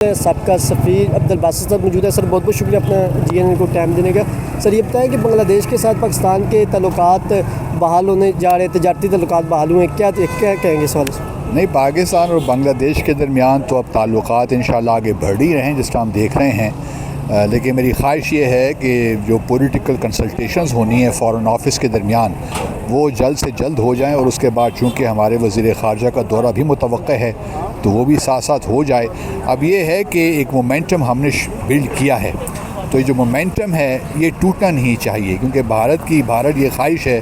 سابقہ سفیر عبدالباسط صاحب موجود ہے. سر بہت بہت شکریہ اپنا GNN کو ٹائم دینے کا. سر یہ بتائیں کہ بنگلہ دیش کے ساتھ پاکستان کے تعلقات بحال ہونے جا رہے, تجارتی تعلقات بحال ہوئے, کیا کہیں گے اس حوالے سے؟ نہیں, پاکستان اور بنگلہ دیش کے درمیان تو اب تعلقات انشاءاللہ آگے بڑھ ہی رہے ہیں جس طرح ہم دیکھ رہے ہیں. لیکن میری خواہش یہ ہے کہ جو پولیٹیکل کنسلٹیشنز ہونی ہیں فارن آفس کے درمیان وہ جلد سے جلد ہو جائیں, اور اس کے بعد چونکہ ہمارے وزیر خارجہ کا دورہ بھی متوقع ہے تو وہ بھی ساتھ ساتھ ہو جائے. اب یہ ہے کہ ایک مومنٹم ہم نے بلڈ کیا ہے, تو یہ جو مومنٹم ہے یہ ٹوٹنا نہیں چاہیے, کیونکہ بھارت یہ خواہش ہے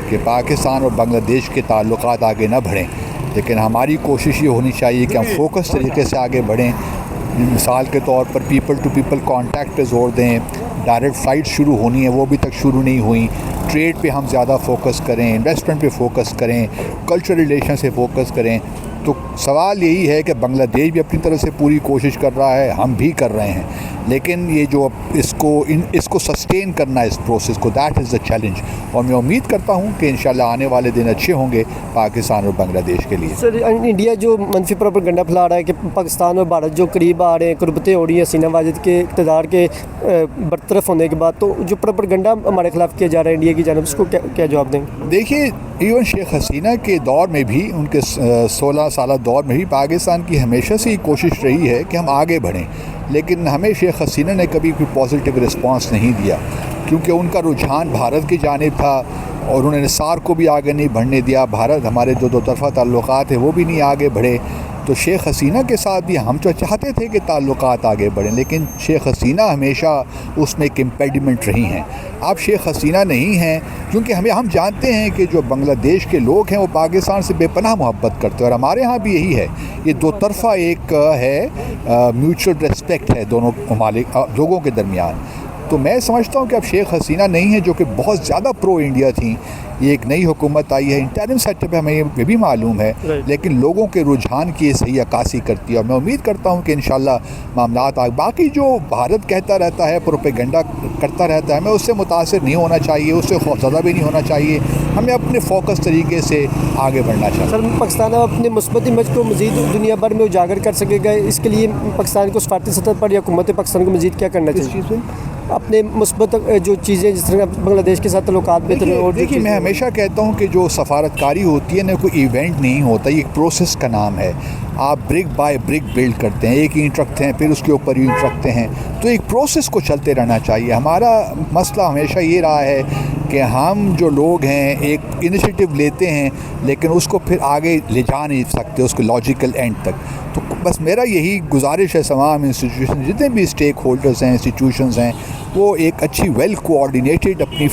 کہ پاکستان اور بنگلہ دیش کے تعلقات آگے نہ بڑھیں. لیکن ہماری کوشش یہ ہونی چاہیے کہ ہم فوکس طریقے سے آگے بڑھیں. مثال کے طور پر پیپل ٹو پیپل کانٹیکٹ پہ زور دیں. ڈائریکٹ فلائٹس شروع ہونی ہیں وہ بھی تک شروع نہیں ہوئیں. ٹریڈ پہ ہم زیادہ فوکس کریں, انویسٹمنٹ پہ فوکس کریں, کلچرل ریلیشن سے فوکس کریں. تو سوال یہی ہے کہ بنگلہ دیش بھی اپنی طرف سے پوری کوشش کر رہا ہے, ہم بھی کر رہے ہیں, لیکن یہ جو اس کو سسٹین کرنا ہے اس پروسیس کو, دیٹ از دا چیلنج. اور میں امید کرتا ہوں کہ انشاءاللہ آنے والے دن اچھے ہوں گے پاکستان اور بنگلہ دیش کے لیے. سر انڈیا جو منفی پروپیگنڈا پھیلا رہا ہے کہ پاکستان اور بھارت جو قریب آ رہے ہیں, قربتیں ہو رہی ہیں حسینہ واجد کے اقتدار کے برطرف ہونے کے بعد, تو جو پروپیگنڈا ہمارے خلاف کیا جا رہا ہے انڈیا کی جانب, اس کو کیا جواب دیں گے؟ دیکھیے, ایون شیخ حسینہ کے دور میں بھی, ان کے 16 سالہ دور میں بھی پاکستان کی ہمیشہ سے یہ کوشش رہی ہے کہ ہم آگے بڑھیں, لیکن ہمیں شیخ حسینہ نے کبھی کوئی پازیٹیو رسپانس نہیں دیا, کیونکہ ان کا رجحان بھارت کی جانب تھا اور انہوں نے سارک کو بھی آگے نہیں بڑھنے دیا. بھارت ہمارے جو دو طرفہ تعلقات ہیں وہ بھی نہیں آگے بڑھے. تو شیخ حسینہ کے ساتھ بھی ہم تو چاہتے تھے کہ تعلقات آگے بڑھیں, لیکن شیخ حسینہ ہمیشہ اس میں ایک امپیڈیمنٹ رہی ہیں. اب شیخ حسینہ نہیں ہیں, کیونکہ ہم جانتے ہیں کہ جو بنگلہ دیش کے لوگ ہیں وہ پاکستان سے بے پناہ محبت کرتے ہیں, اور ہمارے ہاں بھی یہی ہے. یہ دو طرفہ ایک ہے, میوچل ریسپیکٹ ہے دونوں ممالک لوگوں کے درمیان. تو میں سمجھتا ہوں کہ اب شیخ حسینہ نہیں ہیں جو کہ بہت زیادہ پرو انڈیا تھیں. یہ ایک نئی حکومت آئی ہے, انٹرم سیٹ اپ ہمیں یہ بھی معلوم ہے, لیکن لوگوں کے رجحان کی یہ صحیح عکاسی کرتی ہے, اور میں امید کرتا ہوں کہ انشاءاللہ معاملات باقی جو بھارت کہتا رہتا ہے, پروپیگنڈا کرتا رہتا ہے, ہمیں اس سے متاثر نہیں ہونا چاہیے, اس سے خوفزدہ بھی نہیں ہونا چاہیے. ہمیں اپنے فوکس طریقے سے آگے بڑھنا چاہیے. سر پاکستان اپنے مثبت امیج کو مزید دنیا بھر میں اجاگر کر سکے گا, اس کے لیے پاکستان کو سفارتی سطح پر یا حکومت پاکستان کو مزید کیا کرنا چاہیے؟ اپنے مثبت جو چیزیں جس طرح بنگلہ دیش کے ساتھ تعلقات بہتر. اور دیکھیے, میں ہمیشہ کہتا ہوں کہ جو سفارتکاری ہوتی ہے نا, کوئی ایونٹ نہیں ہوتا, یہ ایک پروسیس کا نام ہے. آپ برک بائی برک بلڈ کرتے ہیں, ایک اینٹ رکھتے ہیں, پھر اس کے اوپر اینٹ رکھتے ہیں, تو ایک پروسیس کو چلتے رہنا چاہیے. ہمارا مسئلہ ہمیشہ یہ رہا ہے کہ ہم جو لوگ ہیں ایک انیشیٹو لیتے ہیں, لیکن اس کو پھر آگے لے جا نہیں سکتے اس کے لاجیکل اینڈ تک. تو بس میرا یہی گزارش ہے تمام انسٹیٹیوشن, جتنے بھی اسٹیک ہولڈرز ہیں, انسٹیٹیوشنز ہیں, وہ ایک اچھی ویل کوآرڈینیٹڈ اپنی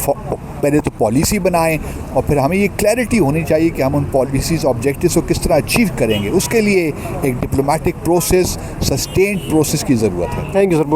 پہلے تو پالیسی بنائیں, اور پھر ہمیں یہ کلیئرٹی ہونی چاہیے کہ ہم ان پالیسیز آبجیکٹیوز کو کس طرح اچیو کریں گے. اس کے لیے ایک ڈپلومیٹک پروسیس, سسٹینڈ پروسیس کی ضرورت ہے. Thank you sir.